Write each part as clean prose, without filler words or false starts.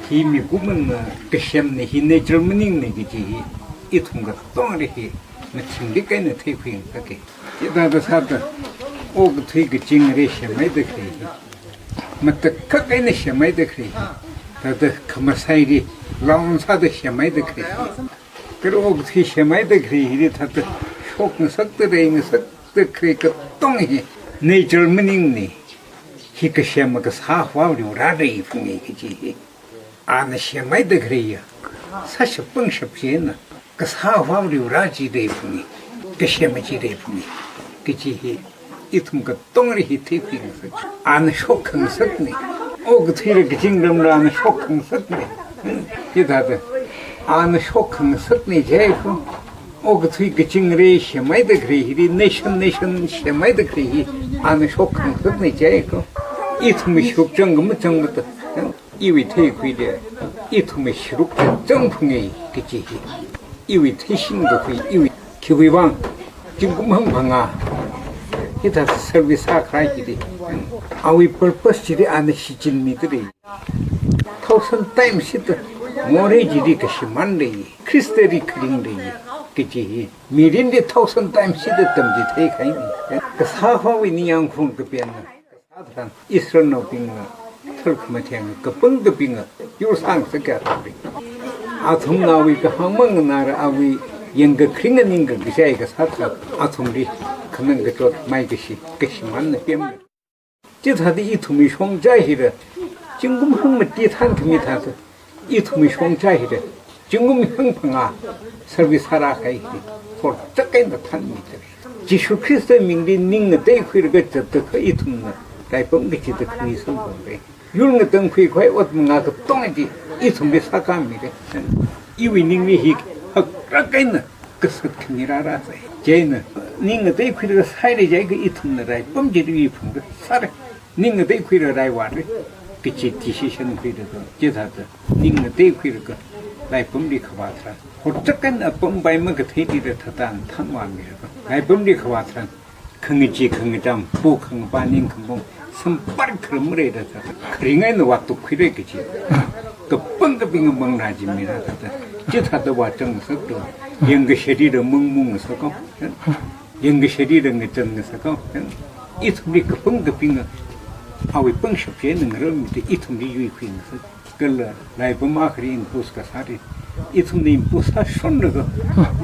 힘이 꾸면 그 셈네 힘내 젊은이네 그지 이 통과 똥을 해 챙기까지는 퇴후인 그게 이다도 사도 오그 퇴그 징을 셈에도 그래 맞다 그까이는 셈에도 그래 다도 그마사이리 라운사도 셈에도 그래 그리고 그 셈에도 그래 이리 다도 쇼크 석들에 있는 석들 그래 그 똥이 내 젊은이네 희그 셈가 사화우리 라르이 풍이 그지 아는 셈에도 그래요 사실 뻥샵지는 그 사화우리 라지대 풍이 그 셈지대 풍이 그지 이tum 그 똥을 히티피는 아는 쇼크 석네 오그 퇴를 그 징금을 아는 쇼크 석네 이다도 아는 쇼크 석네 제고 오그 퇴그 징을 셈에도 그래 이 내션 셈에도 그래 아는 쇼크 석네 제고 이tum의 쇼정금 정부터 이위 퇴구이래 이tum의 시룩 정풍이 그지 이위 퇴신도 그 이위 기회왕 지금 방아 이다 서비스 아크라이디 아위 퍼포스지 안에 시진미들이 토선 타임 시도 모래지리 그시만데 크리스테리 크링데 그지 미린데 토선 타임 시도 덤지 태가이 그 사화위 니양쿵 그 변나 사단 이스라엘 빙어 털크마탱 그 뻥도 빙어 요상 석가리 아톰나위 그 항망 나라 아위 연가 크링은 인가 그자이가 사타 아톰리 그는 그쪽 마이것이 그심만 때문에 제다디 이 투미 송자히래 지금 흥미 뒤탄 투미 타서 이 투미 송자히래 지금 흥팡아 서비스하라 가이 for 적게는 탄미들 지수 그리스도 민리 닝의 대회를 그쳤다 이 투미는 가이범 그치도 그이 성공돼 율는 등회 거의 어떤가 그 똥이지 이 투미 사감이래 이 위닝이 히 적게는 그 석행이라라서 제는 닝의 대회를 사이를 제그 이tum나라에 범죄를 위풍도 살아 닝의 대회를 라이와를 그치 디시션 회를 제다도 닝의 대회를 그 라이 범리 커바트라 어쩌건 범바이면 그 대리를 타단 탄와미라고 라이 범리 커바트라 긍이지 긍이담 부긍 반닝 긍봉 선발 그런 물에다 그ring에는 와또 그래 그치 그 뻥거빙 먹나집니다 제다도 와 정석도 연거셔리를 멍멍서고 연거셔리를 것정서고 이 tum리 그 뻥거빙 아위 뻥셔피는 그런 이 tum리 유익인서 그걸 라이브마크린 부스가 사리 이 tum리 부사 손르고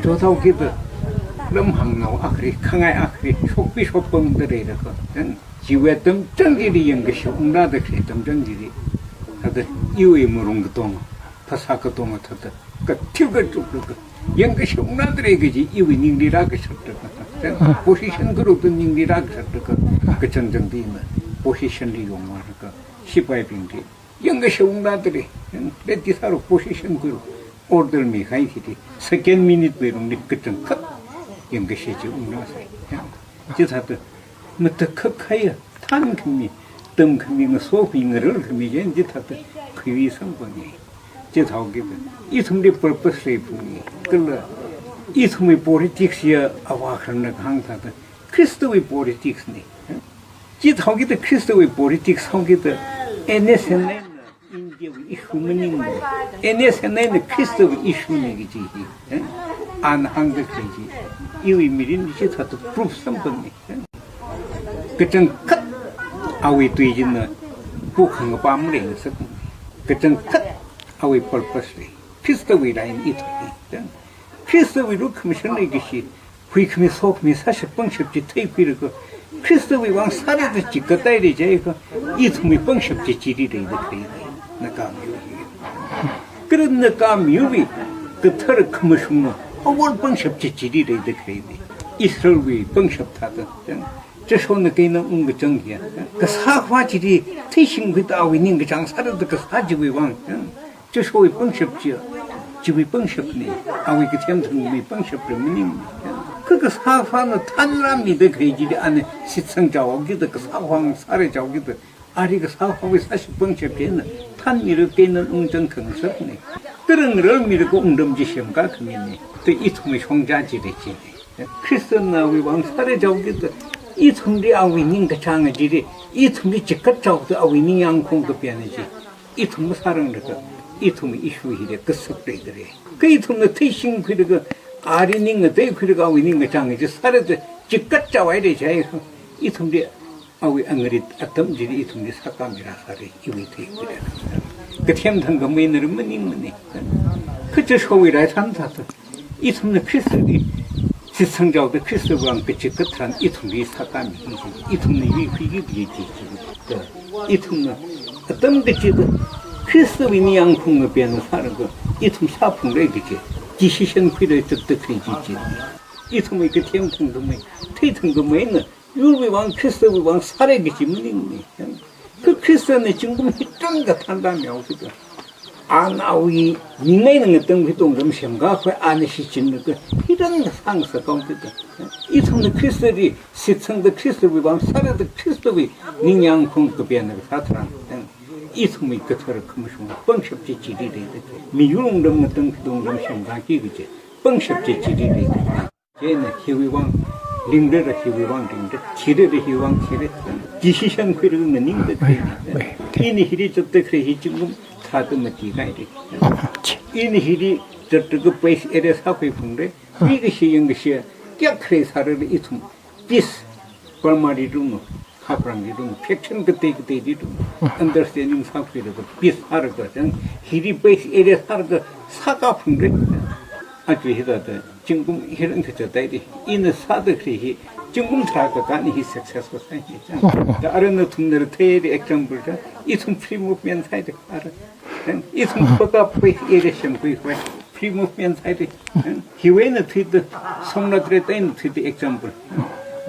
조사오기도 lâm 항나오 아크리 강아이 아크리 속비 속범들이라고 지외점 정질이 연거시 웅라도 그랬던 정질이 하다 이외에 모른 것도 파사가 또 못하다 그 튀거 쪽도 연거시 웅라들에게지 이외 닝리라 그랬다 포지션 그룹도 닝리라 그랬다 그 전정도 있는 포지션이 용어가 시바이빙디 연거시 웅라들이 레디사로 포지션 그룹 오르들 미하이티 세컨 미니트 베롱리 그전 컷 연거시지 웅라서 제사도 뭐더 커카야 탄금이 덤금이 소빙을 금이제 이제 다도 그위 성분이 제 다오게 이 섬리 퍼포스에 분이 그걸 이 섬의 폴리틱스야 아와 그런 항사도 크리스토의 폴리틱스네 제 다오게 크리스토의 폴리틱스 하게도 NSN은 인디의 이슈문인 NSN은 크리스토의 이슈문이지 안 한국이지 이 의미는 이제 다도 프루프 성분이 그전 컷 아위 뒤지는 부흥 밤물에 있어 그전 컷 아위 퍼포스리 크리스토의 라인 이토 크리스토의로 커미션의 것이 후이크미 소크미 사실 뻥십지 테이프르고 크리스토의 왕 사례도 찍었다 이제 그 이토미 뻥십지 지리를 이렇게 나가 그런 나가 뮤비 그 털을 커미션은 어월 뻥십지 지리를 이렇게 이스라엘의 뻥십타도这时候呢，给那个证件，个啥话题的最辛苦到为您个长啥的这个啥机会忘，这时候本身不，机会本身呢，啊为个天堂没本身不没呢，这个啥话呢，贪婪米的可以的，安呢，是成着急的个啥话，啥来着急的，啊这个啥话为啥是本身变呢？贪米的给那正坑死呢，그런 걸 미르고 웅덤지 시험가 그면네 또 이통의 형자지랬지 크리스나 우리 왕사를 잡기도 이통리 아위닝 그 장아지리 이통리 직접 잡도 아위닝 양콩도 변하지 이통 사랑르가 이통 이슈히래 그 속대들이 그 이통의 퇴신 그리고 아리닝의 대 그리고 아위닝의 장이지 살아도 직각 잡아야 되지 이통이 아위 안그리 아tom질이 이통이 사감이라 살이 이위 돼 그래 그 템탄 거 뭐이는 뭐닝뭐니 그저 소위라 산사서 이통의 크리스디 시성자도 크리스도랑 같이 끝한 이통이 사감이 이통의 위기기 비지지 이통은 어떤 것이도 크리스도인이 양풍을 배는 사는 거 이통 사풍을 이렇게 지시션 필요에 뜻득해지지 이통의 그 태영통도 뭐 태통도 뭐 있는 율비왕 크리스도왕 살아계시 뭐니 그 크리스도는 지금 히든 같한다며 어디가 아나위 인내는 어떤 것도 좀 생각하고 안에 시치는 그 이런 상사 가운데도 이통의 크리스도이 시청도 크리스도왕 살아도 크리스도의 닝양풍 그 배는 사트란 이통의 끝으로 그무슨 뻥십지 지리래 미유롱름 어떤 그동름 생각이 그지 뻥십지 지리래 얘는 희위왕 링르르 희위왕 링르 지르르 희위왕 지르 지시션 그러는 닝드 이니 히리 저때 그래 지금 사드면 뒤가 이래 이니 히리 저때 그 베이스 에레 사회 풍래 이것이 연것이 깨크레 사르르 이통 비스 벌마리루노 하브랑리루노 팩션 그때 리루 언더스탠딩 사회로도 비슷하거든 히리 베이스 에레 사르르 사가 풍래 아주 히다다 지금 이런 거 저다이 이는 사드 그리 지금 traga kan he successful sai the arena tumner the example isum free movement side isum paka pe irration pe free movement side he went to the somna tretain to the example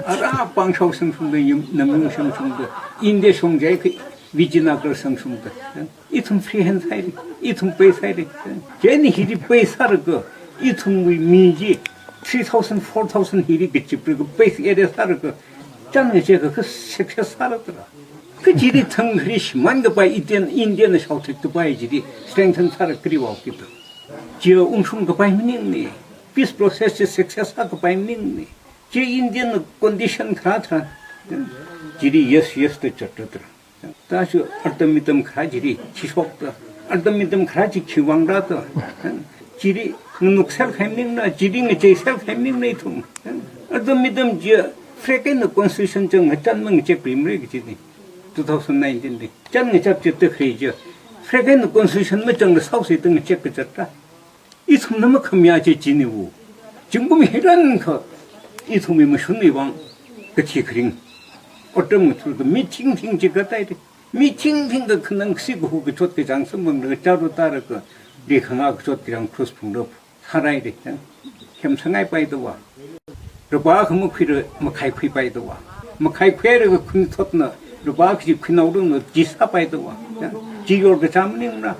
ara pangshau samsung the namung samsung the inde songjae ke vizinagr samsung the isum free hand side isum pe side jenny he pe sar go isum we miji 3,000, 4,000 힐이 그치 그리고 베이스 에리어 살고 짠에 제가 그 색색 살았더라 그 질이 텅그리 심한 거 봐 이때는 인디언의 샤우텍도 봐야지 스트렝튼 살을 그리워없기도 지어 웅숭 거 봐야 믿니 비스 프로세스 색색하고 봐야 믿니 지 인디언의 컨디션 그렇더라 질이 예스도 쩌더라 다시 얼더미듬 가지리 지속도 얼더미듬 가지 기왕라도 질이 nuk self-handling jiring je self-handling tum adom midam je frequent constitution jang chan mang je primary gi 2019 de chan nge chap je te khije frequent constitution ma jang sau se teng je ka ta I thum nam khamya je jini wu jingum heran kha I thum mi shun ni wang ka chi khring otom tu de meeting thing je ka tai de meeting thing ga khang si gu gu chot ke jang sam mang de cha ru ta ra ka 리 강아 그쪽 그냥 크로스 풍로 살아야 돼. 겸상할 바에도 와. 로바 그뭐 피를 뭐 가이피 바에도 와. 뭐 가이피를 그 텄나. 로바 그 그나오는 지사 바에도 와. 지yor 그 잠닝나.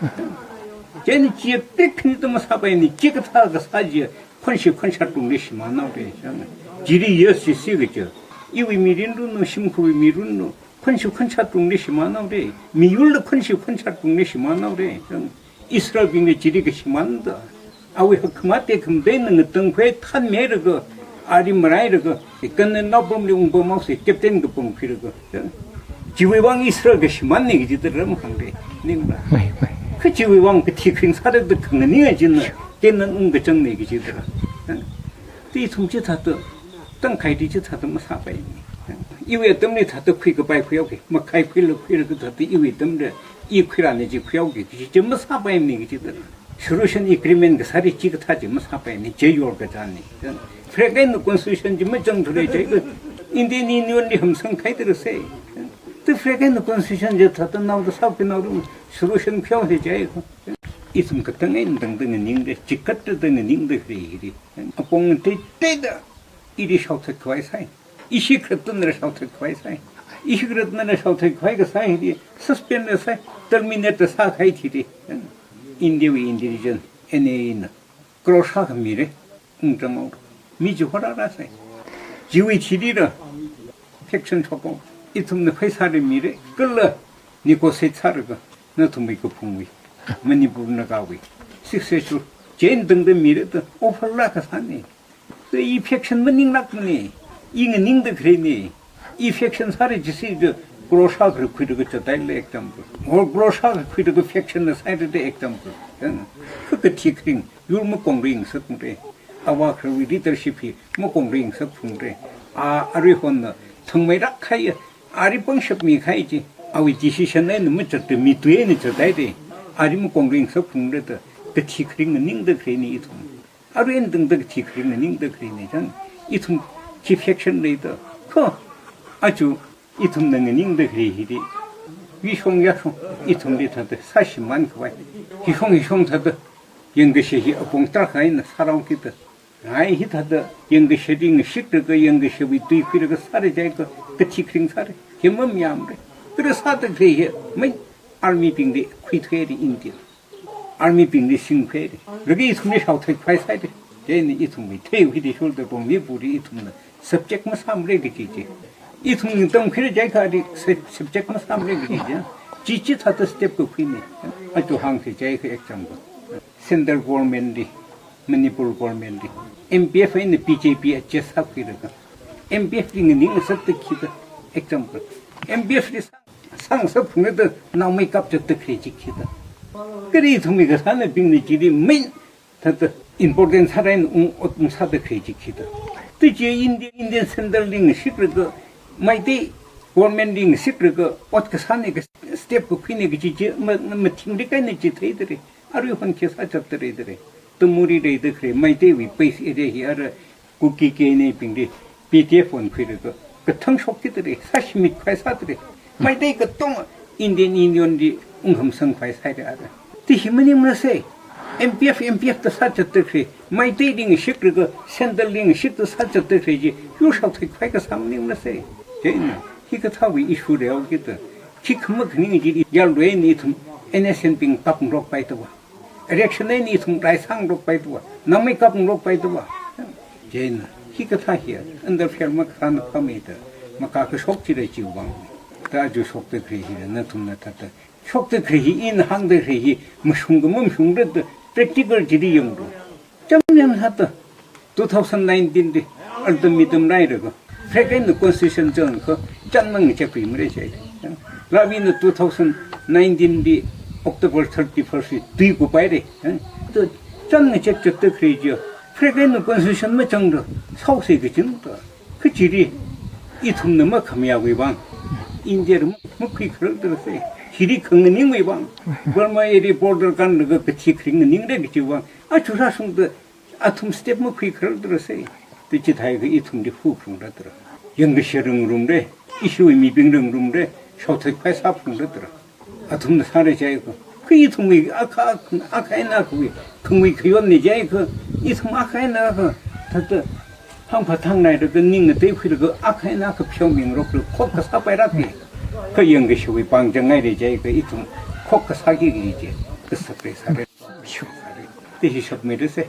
쟤는 지에 땡크니도 뭐 사바이니 지가 사가 사지. 컨샷 동네시 만나오래. 지리 예스 시겠죠. 이위 미린루는 심쿠위 미룬노. 컨샷 동네시 만나오래. 미율로 컨샷 동네시 만나오래. 이스라엘 빙의 지리가 심한다. 아왜 그마때 금대는 어떤 회 탄매르고 아리마라이르고 이건는 나범리 웅범없이 캡된 거 봉피르고 지휘왕 이스라엘가 심한 얘기들은 한데 님라 그 지휘왕 그 티킹 사례도 그는 니어지는 때는 응거정 얘기지더라. 이 통치 다도 땅 가이디지 다도 뭐 사바이니 이외 때문에 다도 퀴그 바이 퀴오게 뭐 가이필로 퀴르고 다도 이외 때문에 이 퀴라네지 퀴오게 지금 뭐 사바이니 얘기지더라. Solution agreement cái sai chỉ có thay chỉ mất sao phải nên chế vô cái gì này, Frequent constitution chỉ mất trong thời đấy cái Indian Union đi hầm sang khai được rồi, từ Frequent constitution chỉ thay tao nào đó sao cái nào đó solution phiêu thì chế không, ít một cái thằng ấy thằng những cái chỉ cắt được những cái gì đi, apong cái đó, ít sao thay quay sai, ít cái đó là sao thay quay sai, ít cái đó là sao thay quay cái sai đi, suspend cái sai, terminate sai khai thì đi. 인디위 인디리전 NA는 그로사가 미래 응정하고 미주호라라서 지위 지리라 팩션 초고 이tum의 회사를 미래 끌러 니고세 차르가 너도 미고 풍위 머니 부르나 가위 식세주 제인 등등 미래도 오팔라가 사네 이 팩션 머닝 낙네 이는 닝도 그래네 이 팩션 사례 지시도 grosa 그렇게 저달래 example or grosa 그렇게 fictional side example 그 티크링 율무 공ring 석군데 아와 그 리더십이 뭐 공ring 석군데 아 아리혼나 정말라 카이 아리봉십미 카이지 아위 디시션에 너무 저때 미투에는 저다이데 아리무 공ring 석군데 그 티크링은 닝더 그레니 이통 아루엔 등등 티크링은 닝더 그레니 전 이통 기팩션 레이더 그 아주 이통 능은 닝더 그레히리 위송야송 이통 리터드 40만 그와 희송타드 연것이 봉따가인 사람기도 아이 히타드 연것이 식드가 연것이 뒤피르가 사르자이가 그 티크링 사르 gem미암래 그래서 사드 그레히 뭐 army 빙디 퀴트헤리 인디언 army 빙디 싱페리 여기 이통이 샤우트 파이사이드 제는 이통이 태우히디 숄더 봉미 부리 이통은 subject 뭐 삼래 그지지 이통이 동 그래자이가리 subject 뭐 삼래 그지지 지지 타드 스텝 그 퀴네 아주 항세 자이그 example 센트럴 거버먼트 머니푸르 거버먼트 MPF는 BJP adjust 그러가 MPF는 닝 섭득키다 example MPF 상서 풍에도 나무이 값졌다 크리지키다 그리 통미가 사는 빙리지리 메인 다도 important 사라인 어떤 사도 크리지키다 뜨지 인디언 센터링 시크르도 마이디 거버먼트 시크르도 어떻게 사는 그 스텝 그 퀸이 그지지 뭐 팀리까지 지트이들이 아루 혼케 사잡들이들이 또 무리레이드 그래 마이디 위페이스 에리아라 국기계네 빙리 PDF 온 그래도 그 통속기들이 사실 회사들이 마이디 그똥 인디언이 응험성 회사들이 알아 그 힘이 뭐세 MPF도 사잡들이 마이디링 시크르고 센들링 시크도 사잡들이지 유사트 회가 상님 뭐세 제는 이거 타위 이슈래요 기도 키크뭐 그닝이 야르웨니 좀 NSN 빙 값은 록바이도 리액션에 좀 라이상 바이도 남의 값은 바이도 제는 이거 타히야 언더 필마 칸 파미다 막그 속지를 지우방 다주 속대 그리히는 tum나타다 속대 그리히 인 항대 그리히 무슨 거면 흉르드 프랙티컬 지리용도 점점 하다 2019인데 얼더미듬 라이르고 프레겐 컨스티튜션 정그 짠망 제품이 뭐래지 라비는 2019인데 October 31st 뒤고 봐야돼 또 짠네 제적도 그러죠 프레겐 컨스티튜션 뭐 정도 사우스에 그진도 그 질이 이 tum나마 감이하고 이방 인제를 뭐그 그럴 들었어요 길이 큰는 이방 벌마에리 보더 간 그 티크링은 닝래 그지방 아 주사성도 아톰 스텝 뭐그 그럴 들었어요 뜻이 다 이거 이 tum디 후풍라더라 연극시령룸래 이슈의 미빙령룸래 쇼트파이 사풍라더라 아톰도 사례자이고 그 이 tum이 아카이나 그게 그의 그연내자이 그이 tum 아카이나 그 다들 한파탕나이를 그 닝의 대휘를 그 아카이나 그 표명으로 그 코크 사바이라피 그 연극시의 방정아이자이 그 이 tum 코크 사기기지 그 스프레 사례 뜻이 섭미르세